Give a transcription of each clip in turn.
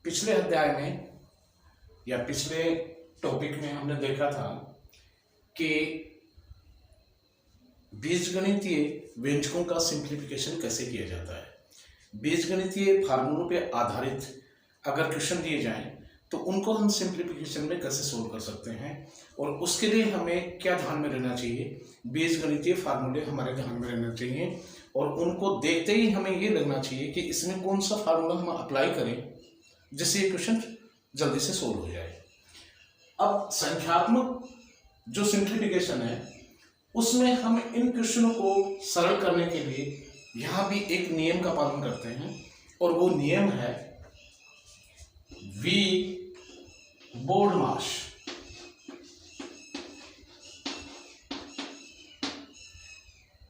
पिछले अध्याय में या पिछले टॉपिक में हमने देखा था कि बीजगणितीय व्यंजकों का सिंप्लीफिकेशन कैसे किया जाता है। बीजगणितीय फार्मूलों पे आधारित अगर क्वेश्चन दिए जाएं तो उनको हम सिंप्लीफिकेशन में कैसे सोल्व कर सकते हैं और उसके लिए हमें क्या ध्यान में रहना चाहिए। बीजगणितीय फार्मूले हमारे ध्यान में रहना चाहिए और उनको देखते ही हमें ये लगना चाहिए कि इसमें कौन सा फार्मूला हम अप्लाई करें जिससे ये क्वेश्चन जल्दी से सोल्व हो जाए। अब संख्यात्मक जो सिंप्लीफिकेशन है उसमें हम इन क्वेश्चनों को सरल करने के लिए यहाँ भी एक नियम का पालन करते हैं और वो नियम है वी बोर्डमास।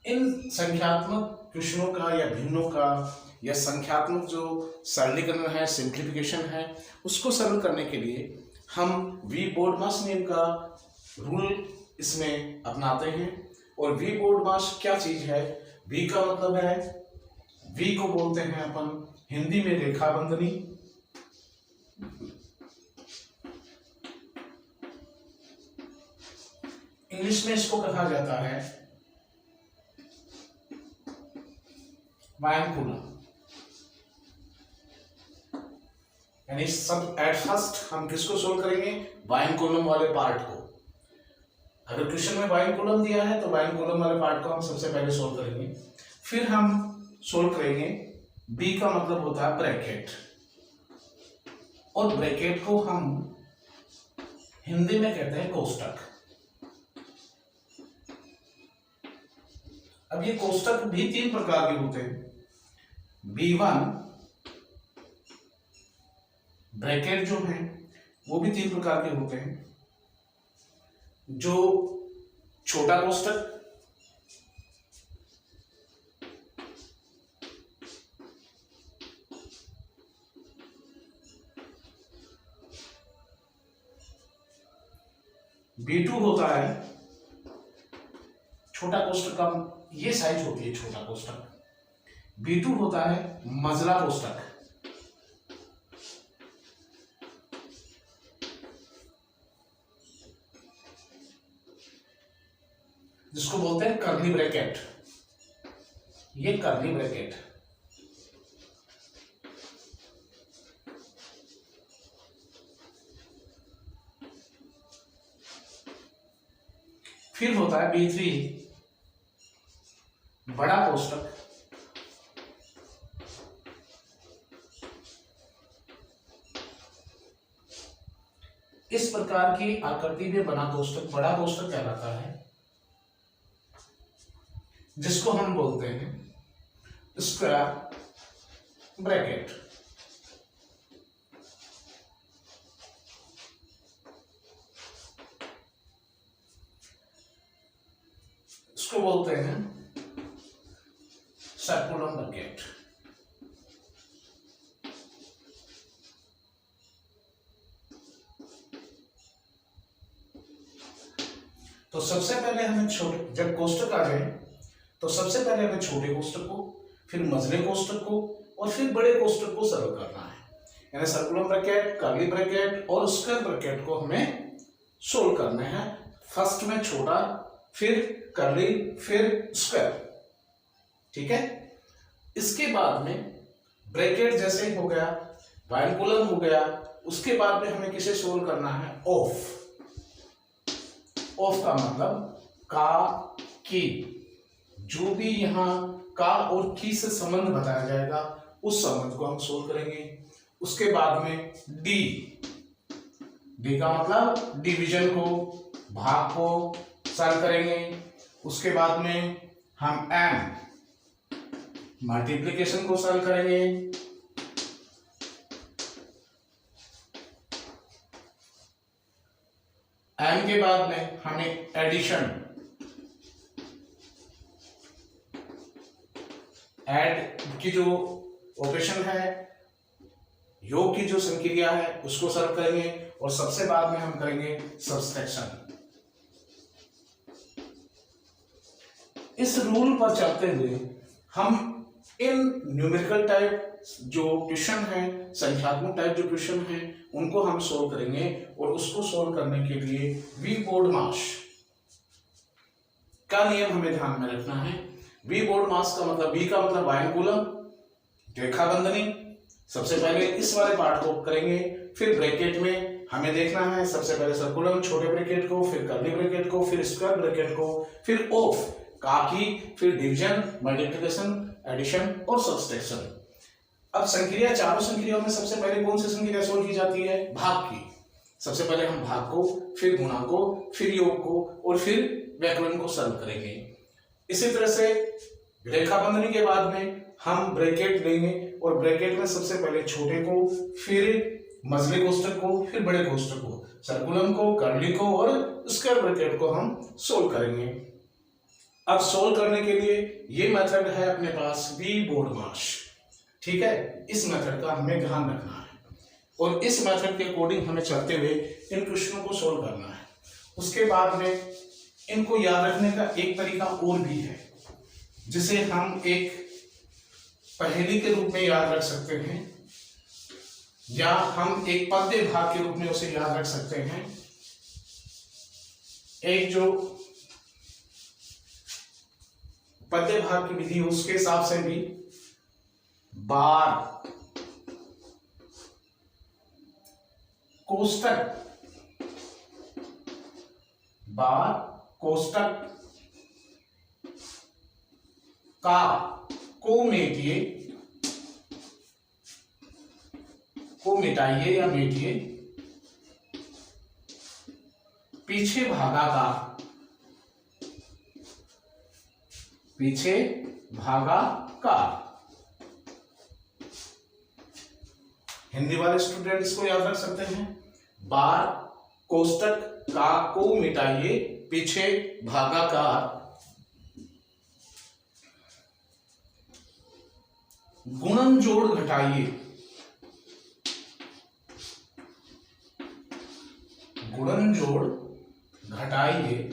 इन संख्यात्मक क्वेश्चनों का या भिन्नों का या संख्यात्मक जो सरलीकरण है, सिंप्लीफिकेशन है, उसको सरल करने के लिए हम वी बोर्डमास नियम का रूल इसमें अपनाते हैं। और वी बोर्डमास क्या चीज है? वी का मतलब है, वी को बोलते हैं अपन हिंदी में रेखा बंधनी, इंग्लिश में इसको कहा जाता है वायनकुलम। यानी सब एट फर्स्ट हम किसको सोल्व करेंगे? वायनकुलम वाले पार्ट को। अगर क्वेश्चन में वायनकुलम दिया है तो वायनकुलम वाले पार्ट को हम सबसे पहले सोल्व करेंगे, फिर हम सोल्व करेंगे। बी का मतलब होता है ब्रैकेट, और ब्रैकेट को हम हिंदी में कहते हैं कोष्टक। अब ये कोष्टक भी तीन प्रकार के होते हैं। B1 ब्रैकेट जो है वो भी तीन प्रकार के होते हैं। जो छोटा कोष्टक, B2 होता है छोटा कोष्टक का ये साइज होती है छोटा कोष्टक। B2 होता है मझला कोष्टक, जिसको बोलते हैं कर्ली ब्रैकेट। ये कर्ली ब्रैकेट। फिर होता है B3 बड़ा कोष्टक, इस प्रकार की आकृति में बना कोष्टक बड़ा कोष्टक कहलाता है, जिसको हम बोलते हैं स्क्वायर ब्रैकेट। इसको बोलते हैं सर्कुलम ब्रैकेट। तो सबसे पहले हमें छोटे जब कोष्टक आ जाए तो सबसे पहले हमें छोटे कोष्टक को, फिर मझले कोष्टक को और फिर बड़े कोष्टक को सरल करना है। यानी सर्कुलम ब्रैकेट, कर्ली ब्रैकेट और स्क्वायर ब्रैकेट को हमें सोल्व करना है। फर्स्ट में छोटा, फिर कर्ली, फिर स्क्वायर। ठीक है। इसके बाद में ब्रैकेट जैसे हो गया, वायनकुलम हो गया, उसके बाद में हमें किसे सोल्व करना है? ऑफ। ऑफ का मतलब का, की। जो भी यहाँ का और की से संबंध बताया जाएगा उस संबंध को हम सोल्व करेंगे। उसके बाद में डी। डी का मतलब डिवीजन को, भाग को सॉल्व करेंगे। उसके बाद में हम एम मल्टीप्लिकेशन को सॉल्व करेंगे। एम के बाद में हमें एडिशन, ऐड की जो ऑपरेशन है, योग की जो संक्रिया है उसको सॉल्व करेंगे और सबसे बाद में हम करेंगे सब्सट्रैक्शन। इस रूल पर चलते हुए हम इन न्यूमेरिकल टाइप जो क्वेश्चन है, संख्यात्मक टाइप जो क्वेश्चन है, उनको हम सोल्व करेंगे। और उसको सोल्व करने के लिए वी बोर्डमास का नियम हमें ध्यान में रखना है। वी बोर्डमास का मतलब, वी का मतलब वायुकूलम, रेखा बंधनी। सबसे पहले इस वाले पार्ट को करेंगे, फिर ब्रैकेट में हमें देखना है सबसे पहले सर्कुलम छोटे ब्रैकेट को, फिर कर्ली ब्रैकेट को, फिर स्क्वायर ब्रैकेट को, फिर ऑफ का की, फिर डिवीजन, मल्टीप्लिकेशन, एडिशन और सब्सट्रैक्शन। अब संक्रिया, चारों संक्रियाओं में सबसे पहले कौन सी संक्रिया सोल्व की जाती है? भाग की। सबसे पहले हम भाग को, फिर गुणा को, फिर योग को और फिर व्याकरण को सॉल्व करेंगे। इसी तरह से रेखा बंधनी के बाद में हम ब्रैकेट लेंगे और ब्रैकेट में सबसे पहले छोटे को, फिर मझले कोष्ठक को, फिर बड़े कोष्ठक को, सर्कुलम को, कर्ली को और स्क्वायर ब्रैकेट को हम सोल्व करेंगे। अब सोल्व करने के लिए ये मेथड है अपने पास वी बोर्डमास, ठीक है। इस मेथड का हमें ध्यान रखना है और इस मेथड के अकॉर्डिंग हमें चलते हुए इन क्वेश्चनों को सोल्व करना है। उसके बाद में इनको याद रखने का एक तरीका और भी है, जिसे हम एक पहेली के रूप में याद रख सकते हैं या हम एक पद्य भाग के रूप में उसे याद रख सकते हैं। एक जो पद्य भाग की विधि उसके हिसाब से भी बार कोष्ठक, बार कोष्ठक का को मेटिए, को मिटाइए या मेटिए, पीछे भागा का, पीछे भागा का। हिंदी वाले स्टूडेंट इसको याद रख सकते हैं, बार कोष्ठक का को मिटाइए, पीछे भागा का। गुणन जोड़ घटाइए, गुणन जोड़ घटाइए,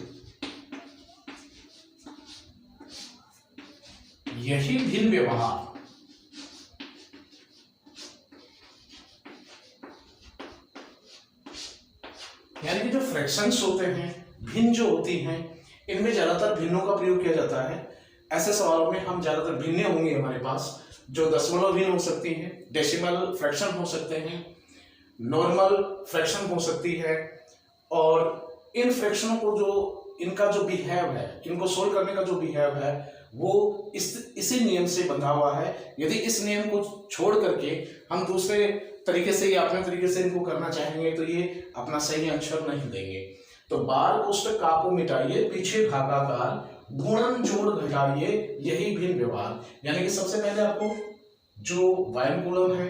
यही भिन्न व्यवहार। यानी कि जो फ्रैक्शंस होते हैं, भिन्न जो होती हैं, इनमें ज्यादातर भिन्नों का प्रयोग किया जाता है। ऐसे सवालों में हम ज्यादातर भिन्नें होंगी हमारे पास, जो दशमलव भिन्न हो सकती हैं, डेसिमल फ्रैक्शन हो सकते हैं, नॉर्मल फ्रैक्शन हो सकती है। और इन फ्रैक्शनों को जो इनका जो बिहेव है, इनको सोल्व करने का जो बिहेव है वो इसी नियम से बंधा हुआ है। यदि इस नियम को छोड़ करके हम दूसरे तरीके से या अपने तरीके से इनको करना चाहेंगे तो ये अपना सही आंसर नहीं देंगे। तो बार कोष्ठक का को मिटाइए, पीछे भागाकार, गुणन जोड़ घटाइए, यही भिन्न व्यवहार। यानी कि सबसे पहले आपको जो वायुकूलम है,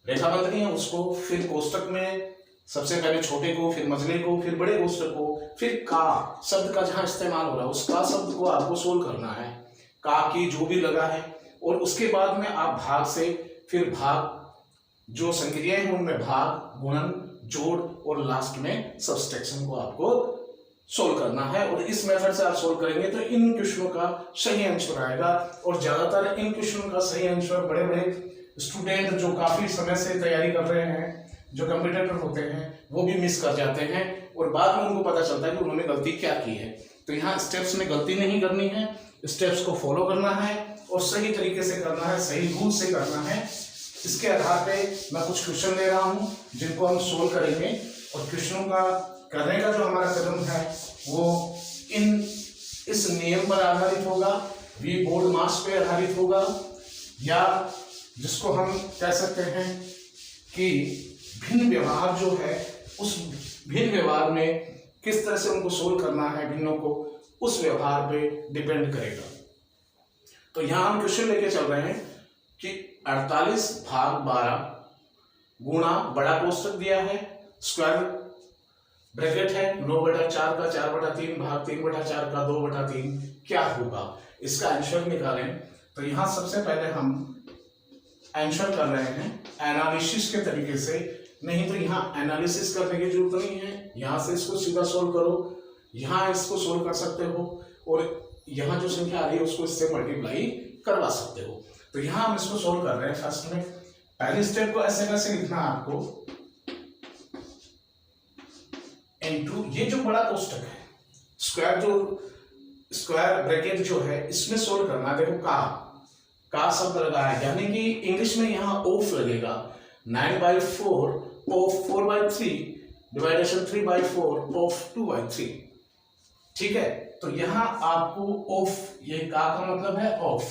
रेखा बंधनी है, उसको, फिर कोष्ठक में सबसे पहले छोटे को, फिर मझले को, फिर बड़े कोष्ठक को, फिर का शब्द का जहां इस्तेमाल हो रहा है उस का शब्द को आपको सोल्व करना है, का की जो भी लगा है। और उसके बाद में आप भाग से, फिर भाग जो संक्रियाएं हैं उनमें भाग, गुणन, जोड़ और लास्ट में सब्सट्रैक्शन को आपको सोल्व करना है। और इस मेथड से आप सोल्व करेंगे तो इन क्वेश्चनों का सही आंसर आएगा। और ज्यादातर इन क्वेश्चनों का सही आंसर बड़े बड़े स्टूडेंट जो काफी समय से तैयारी कर रहे हैं, जो कम्पिटिटर होते हैं, वो भी मिस कर जाते हैं और बाद में उनको पता चलता है कि उन्होंने गलती क्या की है। तो यहाँ स्टेप्स में गलती नहीं करनी है, स्टेप्स को फॉलो करना है और सही तरीके से करना है, सही रूल से करना है। इसके आधार पे मैं कुछ क्वेश्चन ले रहा हूँ जिनको हम सोल्व करेंगे। और क्वेश्चनों का करने का जो हमारा कदम है वो इस नियम पर आधारित होगा, वी बोर्डमास पे आधारित होगा, या जिसको हम कह सकते हैं कि भिन्न व्यवहार जो है, उस भिन्न व्यवहार में किस तरह से उनको सोल्व करना है भिन्नों को, उस व्यवहार पे डिपेंड करेगा। तो यहां हम क्वेश्चन लेके चल रहे हैं कि 48 भाग 12 गुणा बड़ा कोष्ठक दिया है, स्क्वायर ब्रैकेट है, 9/4 का 4/3 भाग 3/4 का 2/3 क्या होगा, इसका आंसर निकालें। तो यहां सबसे पहले हम आंसर कर रहे हैं एनालिसिस के तरीके से, नहीं तो यहाँ एनालिसिस करने की जरूरत नहीं है। यहाँ से इसको सीधा सोल्व करो, यहाँ इसको सोल्व कर सकते हो और यहाँ जो संख्या आ रही है उसको इससे मल्टीप्लाई करवा सकते हो। तो यहाँ हम इसको सोल्व कर रहे हैं। फर्स्ट में पहले स्टेप को ऐसे कैसे लिखना है आपको, इनटू ये जो बड़ा कोष्टक है, स्क्वायर ब्रैकेट जो है इसमें सोल्व करना। देखो का शब्द लगा है, यानी कि इंग्लिश में यहाँ ऑफ लगेगा। 9/4 ऑफ 4/3 डिवाइडेशन 3/4 ऑफ 2/3। ठीक है, तो यहाँ आपको ऑफ, ये का मतलब है ऑफ,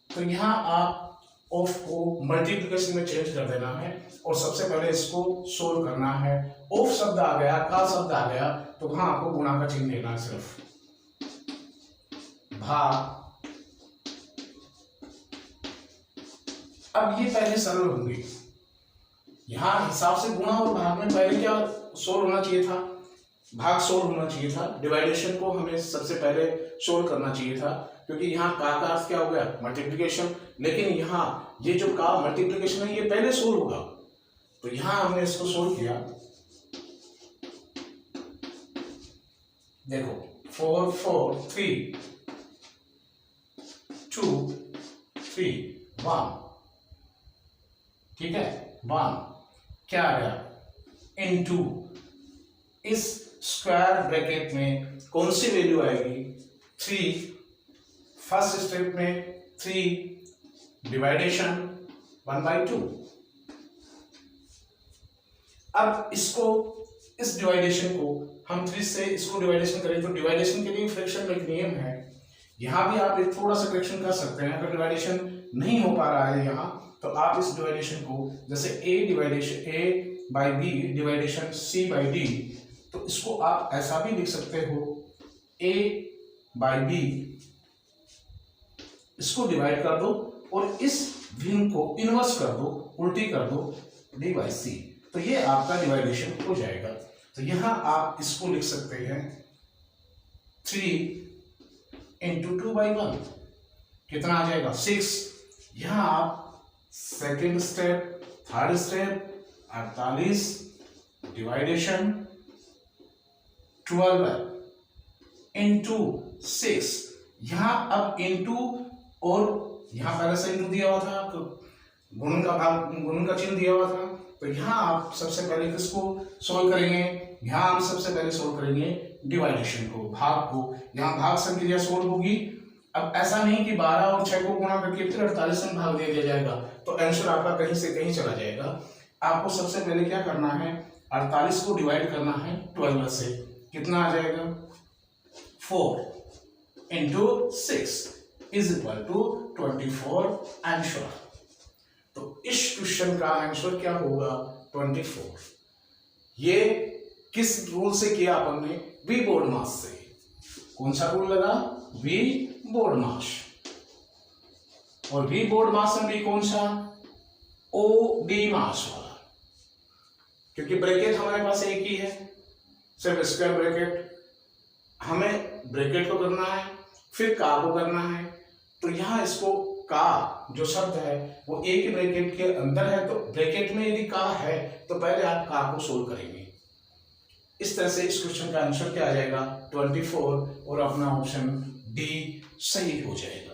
तो यहाँ आप ऑफ को मल्टीप्लिकेशन में चेंज कर देना है और सबसे पहले इसको सोल्व करना है। ऑफ शब्द आ गया, का शब्द आ गया, तो वहां आपको गुणा का चिन्ह देना है सिर्फ। भाग, अब ये पहले सरल होंगे। यहां हिसाब से गुणा और भाग में पहले क्या सोल्व होना चाहिए था, भाग सोल्व होना चाहिए था। डिवाइडेशन को हमें सबसे पहले सोल्व करना चाहिए था, क्योंकि यहाँ का अर्थ क्या हो गया, मल्टीप्लिकेशन। लेकिन यहाँ ये जो का मल्टीप्लिकेशन है ये पहले सोल्व होगा, तो यहाँ हमने इसको सोल्व किया। देखो 4 4 3 2 3 1, ठीक है, 1 क्या आ गया इनटू, इस स्क्वायर ब्रैकेट में कौन सी वैल्यू आएगी 3, फर्स्ट स्टेप में 3 डिवाइडेशन 1/2। अब इसको, इस डिवाइडेशन को हम 3 से इसको डिवाइडेशन करें, तो डिवाइडेशन के लिए फ्रैक्शन का एक नियम है। यहां भी आप एक थोड़ा सा फ्रैक्शन कर सकते हैं। अगर डिवाइडेशन नहीं हो पा रहा है यहाँ, तो आप इस डिवाइडेशन को जैसे a/b डिवाइडेशन c/d, तो इसको आप ऐसा भी लिख सकते हो a/b, इसको डिवाइड कर दो और इस भिन्न को इनवर्स कर दो, उल्टी कर दो, d/c, तो ये आपका डिवाइडेशन हो जाएगा। तो यहां आप इसको लिख सकते हैं 3 × 2/1, कितना आ जाएगा 6। यहां आप सेकेंड स्टेप, थर्ड स्टेप 48 डिवाइडेशन 12 × 6, यहां अब इनटू, और यहां पहले से इनटू दिया हुआ था, तो गुणन का भाग, गुणन का चिन्ह दिया हुआ था, तो यहां आप सबसे पहले किसको सोल्व करेंगे, यहां हम सबसे पहले सोल्व करेंगे डिवाइडेशन को, भाग को। यहां भाग संक्रिया सोल्व होगी। अब ऐसा नहीं कि 12 और 6 को गुणा करके फिर 48 में भाग दे दिया जाएगा, तो आंसर आपका कहीं से कहीं चला जाएगा। आपको सबसे पहले क्या करना है, 48 को डिवाइड करना है 12 से, कितना आ जाएगा 4 × 6 = 24 आंसर। तो इस क्वेश्चन का आंसर क्या होगा 24। ये किस रूल से किया अपन ने, वी बोर्डमास से। कौन सा रूल लगा, वी बोर्डमास, और वी बोर्डमास में भी कौन सा, ओ डी मास वाला, क्योंकि ब्रैकेट हमारे पास एक ही है, सिर्फ स्क्वायर ब्रैकेट। हमें ब्रैकेट को करना है, फिर का को करना है, तो यहां इसको का जो शब्द है वो एक ही ब्रैकेट के अंदर है, तो ब्रैकेट में यदि का है तो पहले आप का को सोल्व करेंगे। इस तरह से इस क्वेश्चन का आंसर क्या आ जाएगा 24, और अपना ऑप्शन डी सही हो जाएगा।